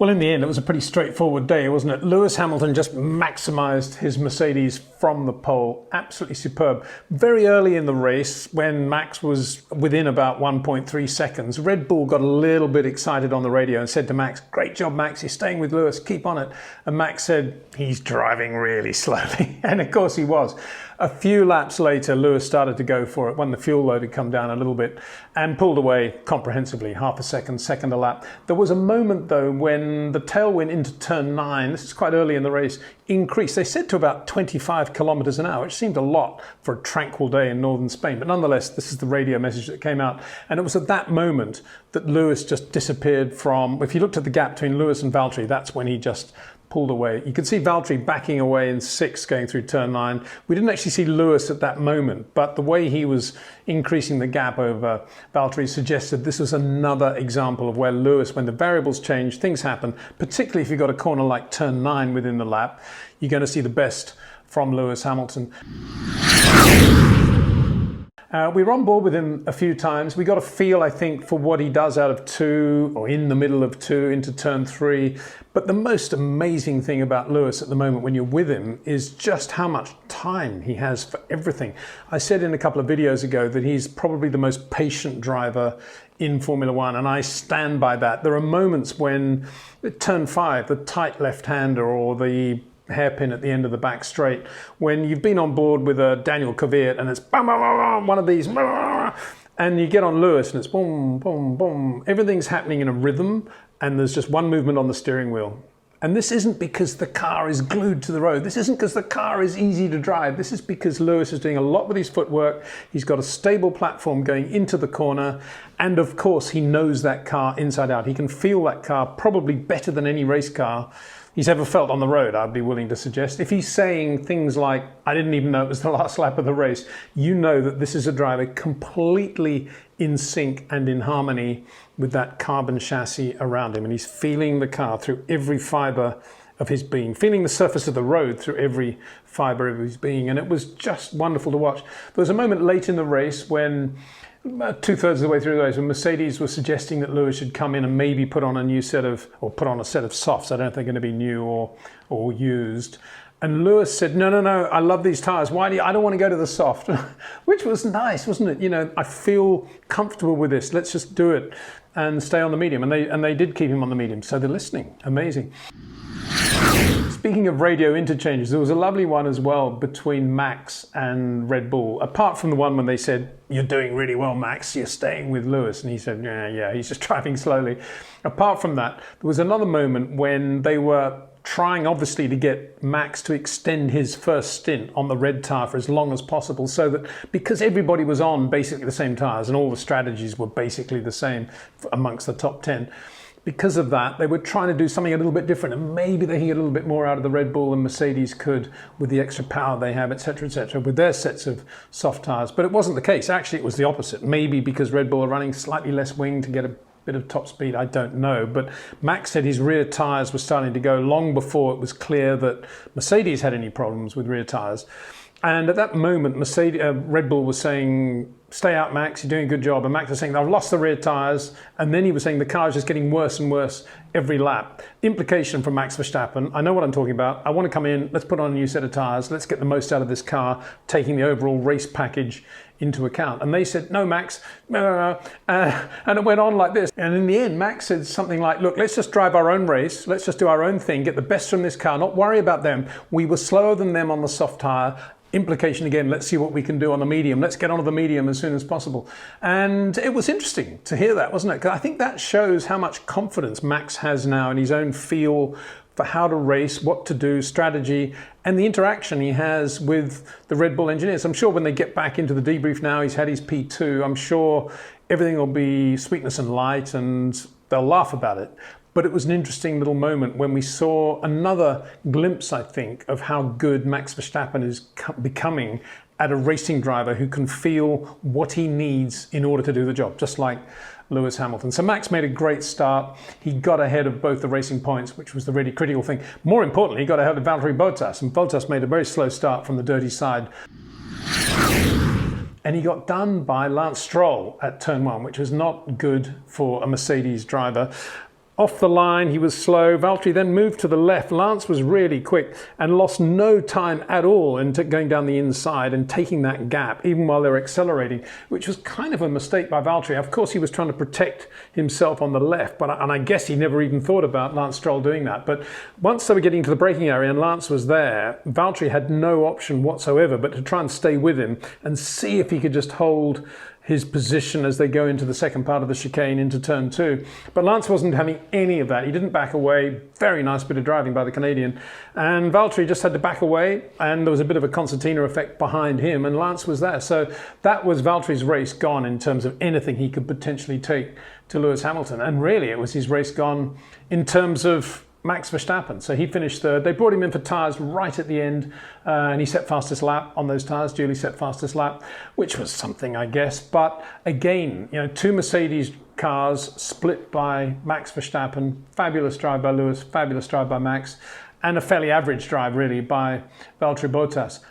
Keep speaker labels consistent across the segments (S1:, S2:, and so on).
S1: Well, in the end, it was a pretty straightforward day, wasn't it? Lewis Hamilton just maximised his Mercedes from the pole. Absolutely superb. Very early in the race, when Max was within about 1.3 seconds, Red Bull got a little bit excited on the radio and said to Max, "Great job, Max, you're staying with Lewis, keep on it." And Max said, "He's driving really slowly." And of course he was. A few laps later, Lewis started to go for it when the fuel load had come down a little bit and pulled away comprehensively, half a second, second a lap. There was a moment though when the tailwind into turn 9, this is quite early in the race, increased. They said to about 25 kilometers an hour, which seemed a lot for a tranquil day in northern Spain. But nonetheless, this is the radio message that came out. And it was at that moment that Lewis just disappeared from, if you looked at the gap between Lewis and Valtteri, that's when he just pulled away. You could see Valtteri backing away in 6th going through turn 9. We didn't actually see Lewis at that moment, but the way he was increasing the gap over Valtteri suggested this was another example of where Lewis, when the variables change, things happen, particularly if you've got a corner like turn 9 within the lap, you're going to see the best from Lewis Hamilton. We were on board with him a few times. We got a feel, I think, for what he does out of 2 or in the middle of 2 into turn 3. But the most amazing thing about Lewis at the moment when you're with him is just how much time he has for everything. I said in a couple of videos ago that he's probably the most patient driver in Formula One, and I stand by that. There are moments when at turn 5, the tight left-hander or the hairpin at the end of the back straight, when you've been on board with a Daniel Kvyat and it's bam, bam, bam, bam, one of these, and you get on Lewis and it's boom, boom, boom. Everything's happening in a rhythm and there's just one movement on the steering wheel. And this isn't because the car is glued to the road. This isn't because the car is easy to drive. This is because Lewis is doing a lot with his footwork. He's got a stable platform going into the corner. And of course, he knows that car inside out. He can feel that car probably better than any race car he's ever felt on the road, I'd be willing to suggest. If he's saying things like, "I didn't even know it was the last lap of the race," you know that this is a driver completely in sync and in harmony with that carbon chassis around him. And he's feeling the car through every fibre of his being, feeling the surface of the road through every fibre of his being. And it was just wonderful to watch. There was a moment late in the race when, about 2/3 of the way through the race, when Mercedes was suggesting that Lewis should come in and maybe put on a new set of, or put on a set of softs. I don't think they're going to be new or used. And Lewis said, no, I love these tyres. I don't want to go to the soft, which was nice, wasn't it? You know, I feel comfortable with this. Let's just do it and stay on the medium. And they did keep him on the medium. So they're listening. Amazing. Speaking of radio interchanges, there was a lovely one as well between Max and Red Bull, apart from the one when they said, "You're doing really well, Max, you're staying with Lewis." And he said, yeah, he's just driving slowly. Apart from that, there was another moment when they were trying, obviously, to get Max to extend his first stint on the red tyre for as long as possible, so that because everybody was on basically the same tyres and all the strategies were basically the same amongst the top 10, because of that, they were trying to do something a little bit different, and maybe they can get a little bit more out of the Red Bull than Mercedes could with the extra power they have, etc., with their sets of soft tyres. But it wasn't the case. Actually, it was the opposite. Maybe because Red Bull are running slightly less wing to get a bit of top speed, I don't know. But Max said his rear tyres were starting to go long before it was clear that Mercedes had any problems with rear tyres. And at that moment, Red Bull was saying, "Stay out, Max, you're doing a good job." And Max was saying, "I've lost the rear tyres." And then he was saying the car is just getting worse and worse every lap. Implication from Max Verstappen, I know what I'm talking about. I want to come in, let's put on a new set of tyres, let's get the most out of this car, taking the overall race package into account. And they said, "No, Max," and it went on like this. And in the end, Max said something like, "Look, let's just drive our own race, let's just do our own thing, get the best from this car, not worry about them. We were slower than them on the soft tyre." Implication again, let's see what we can do on the medium. Let's get onto the medium as soon as possible. And it was interesting to hear that, wasn't it? Because I think that shows how much confidence Max has now in his own feel for how to race, what to do, strategy, and the interaction he has with the Red Bull engineers. I'm sure when they get back into the debrief now, he's had his P2, I'm sure everything will be sweetness and light and they'll laugh about it. But it was an interesting little moment when we saw another glimpse, I think, of how good Max Verstappen is becoming at a racing driver who can feel what he needs in order to do the job, just like Lewis Hamilton. So Max made a great start. He got ahead of both the racing points, which was the really critical thing. More importantly, he got ahead of Valtteri Bottas, and Bottas made a very slow start from the dirty side. And he got done by Lance Stroll at turn 1, which was not good for a Mercedes driver. Off the line, he was slow. Valtteri then moved to the left. Lance was really quick and lost no time at all into going down the inside and taking that gap, even while they were accelerating, which was kind of a mistake by Valtteri. Of course, he was trying to protect himself on the left, and I guess he never even thought about Lance Stroll doing that. But once they were getting to the braking area and Lance was there, Valtteri had no option whatsoever but to try and stay with him and see if he could just hold his position as they go into the second part of the chicane into turn 2. But Lance wasn't having any of that. He didn't back away. Very nice bit of driving by the Canadian. And Valtteri just had to back away, and there was a bit of a concertina effect behind him, and Lance was there. So that was Valtteri's race gone in terms of anything he could potentially take to Lewis Hamilton. And really, it was his race gone in terms of Max Verstappen. So he finished third. They brought him in for tyres right at the end, and he set fastest lap on those tyres, duly set fastest lap, which was something, I guess. But again, two Mercedes cars split by Max Verstappen, fabulous drive by Lewis, fabulous drive by Max, and a fairly average drive really by Valtteri Bottas.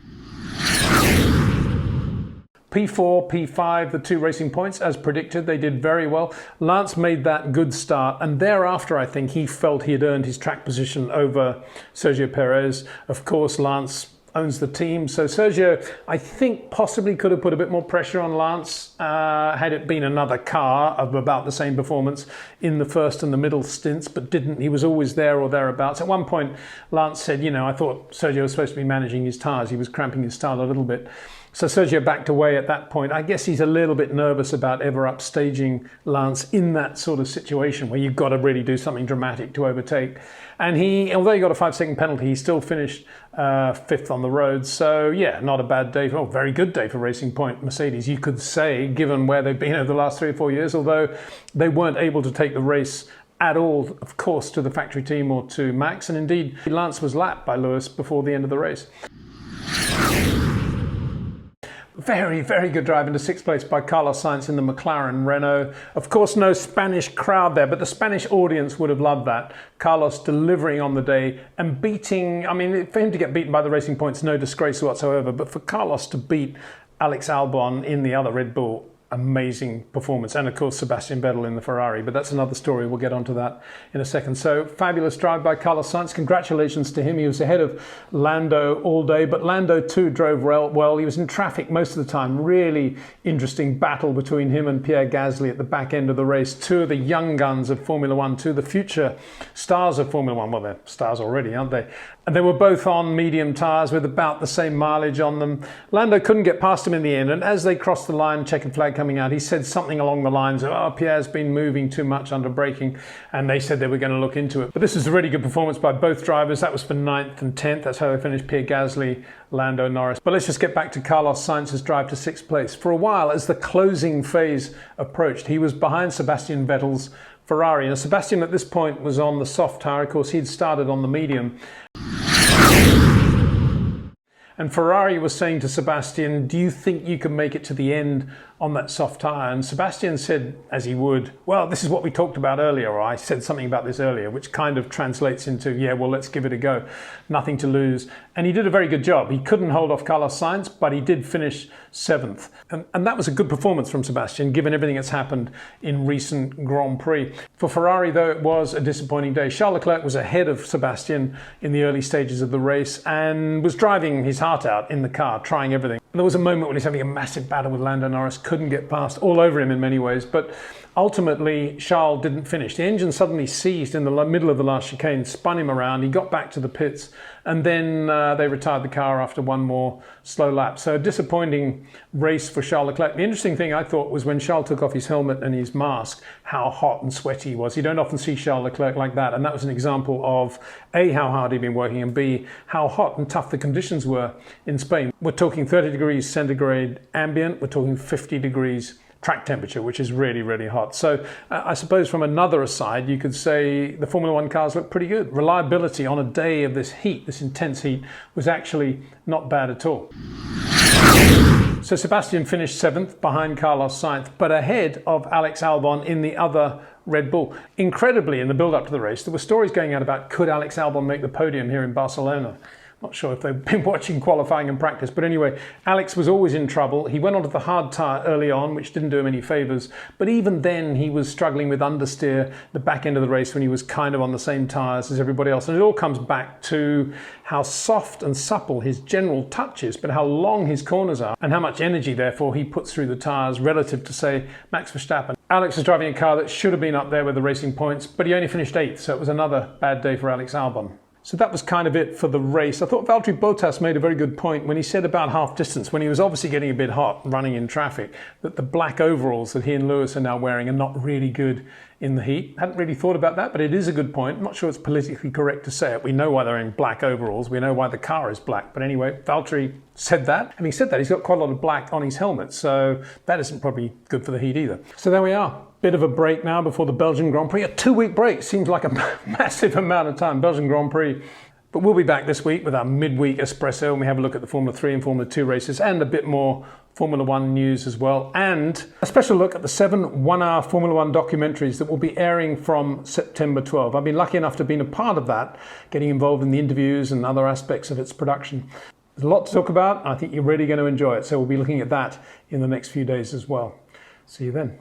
S1: P4, P5, the 2 racing points, as predicted, they did very well. Lance made that good start, and thereafter I think he felt he had earned his track position over Sergio Perez. Of course, Lance owns the team, so Sergio, I think, possibly could have put a bit more pressure on Lance had it been another car of about the same performance in the first and the middle stints, but didn't. He was always there or thereabouts. At one point, Lance said, I thought Sergio was supposed to be managing his tyres. He was cramping his style a little bit. So Sergio backed away at that point. I guess he's a little bit nervous about ever upstaging Lance in that sort of situation where you've got to really do something dramatic to overtake. And although he got a 5-second penalty, he still finished 5th on the road. So yeah, not a bad day, very good day for Racing Point Mercedes, you could say, given where they've been over the last 3 or 4 years, although they weren't able to take the race at all, of course, to the factory team or to Max. And indeed, Lance was lapped by Lewis before the end of the race. Very, very good drive into 6th place by Carlos Sainz in the McLaren Renault. Of course, no Spanish crowd there, but the Spanish audience would have loved that. Carlos delivering on the day and beating, for him to get beaten by the Racing Points, no disgrace whatsoever, but for Carlos to beat Alex Albon in the other Red Bull, amazing performance. And of course, Sebastian Vettel in the Ferrari, but that's another story. We'll get onto that in a second. So fabulous drive by Carlos Sainz. Congratulations to him. He was ahead of Lando all day, but Lando too drove well. He was in traffic most of the time. Really interesting battle between him and Pierre Gasly at the back end of the race. 2 of the young guns of Formula One, 2 of the future stars of Formula One. Well, they're stars already, aren't they? And they were both on medium tyres with about the same mileage on them. Lando couldn't get past him in the end, and as they crossed the line, checkered flag coming out, he said something along the lines of, Pierre's been moving too much under braking, and they said they were going to look into it. But this was a really good performance by both drivers. That was for 9th and 10th. That's how they finished, Pierre Gasly, Lando Norris. But let's just get back to Carlos Sainz's drive to 6th place. For a while, as the closing phase approached, he was behind Sebastian Vettel's Ferrari. And Sebastian at this point was on the soft tyre. Of course, he'd started on the medium. And Ferrari was saying to Sebastian, do you think you can make it to the end on that soft tyre? And Sebastian said, as he would, well, this is what we talked about earlier, or I said something about this earlier, which kind of translates into, yeah, well, let's give it a go. Nothing to lose. And he did a very good job. He couldn't hold off Carlos Sainz, but he did finish 7th. And that was a good performance from Sebastian, given everything that's happened in recent Grand Prix. For Ferrari, though, it was a disappointing day. Charles Leclerc was ahead of Sebastian in the early stages of the race and was driving his heart out in the car, trying everything. There was a moment when he's having a massive battle with Lando Norris, couldn't get past, all over him in many ways, but ultimately Charles didn't finish. The engine suddenly seized in the middle of the last chicane, spun him around, he got back to the pits, and then they retired the car after one more slow lap. So a disappointing race for Charles Leclerc. The interesting thing I thought was when Charles took off his helmet and his mask, how hot and sweaty he was. You don't often see Charles Leclerc like that, and that was an example of A, how hard he'd been working, and B, how hot and tough the conditions were in Spain. We're talking 30 degrees centigrade ambient, we're talking 50 degrees track temperature, which is really, really hot. So I suppose from another aside, you could say the Formula One cars look pretty good. Reliability on a day of this heat, this intense heat, was actually not bad at all. So Sebastian finished 7th behind Carlos Sainz, but ahead of Alex Albon in the other Red Bull. Incredibly, in the build-up to the race, there were stories going out about could Alex Albon make the podium here in Barcelona. Not sure if they've been watching qualifying and practice, but anyway, Alex was always in trouble. He went onto the hard tyre early on, which didn't do him any favours, but even then he was struggling with understeer the back end of the race when he was kind of on the same tyres as everybody else. And it all comes back to how soft and supple his general touch is, but how long his corners are and how much energy, therefore, he puts through the tyres relative to, say, Max Verstappen. Alex is driving a car that should have been up there with the racing points, but he only finished 8th, so it was another bad day for Alex Albon. So that was kind of it for the race. I thought Valtteri Bottas made a very good point when he said about half distance, when he was obviously getting a bit hot running in traffic, that the black overalls that he and Lewis are now wearing are not really good in the heat. Hadn't really thought about that, but it is a good point. I'm not sure it's politically correct to say it. We know why they're in black overalls. We know why the car is black. But anyway, Valtteri said that. Having said that, he's got quite a lot of black on his helmet, so that isn't probably good for the heat either. So there we are. Bit of a break now before the Belgian Grand Prix. A 2-week break seems like a massive amount of time. Belgian Grand Prix. But we'll be back this week with our midweek espresso, and we have a look at the Formula 3 and Formula 2 races and a bit more Formula 1 news as well, and a special look at the 7 one-hour Formula 1 documentaries that will be airing from September 12. I've been lucky enough to have been a part of that, getting involved in the interviews and other aspects of its production. There's a lot to talk about. I think you're really going to enjoy it, so we'll be looking at that in the next few days as well. See you then.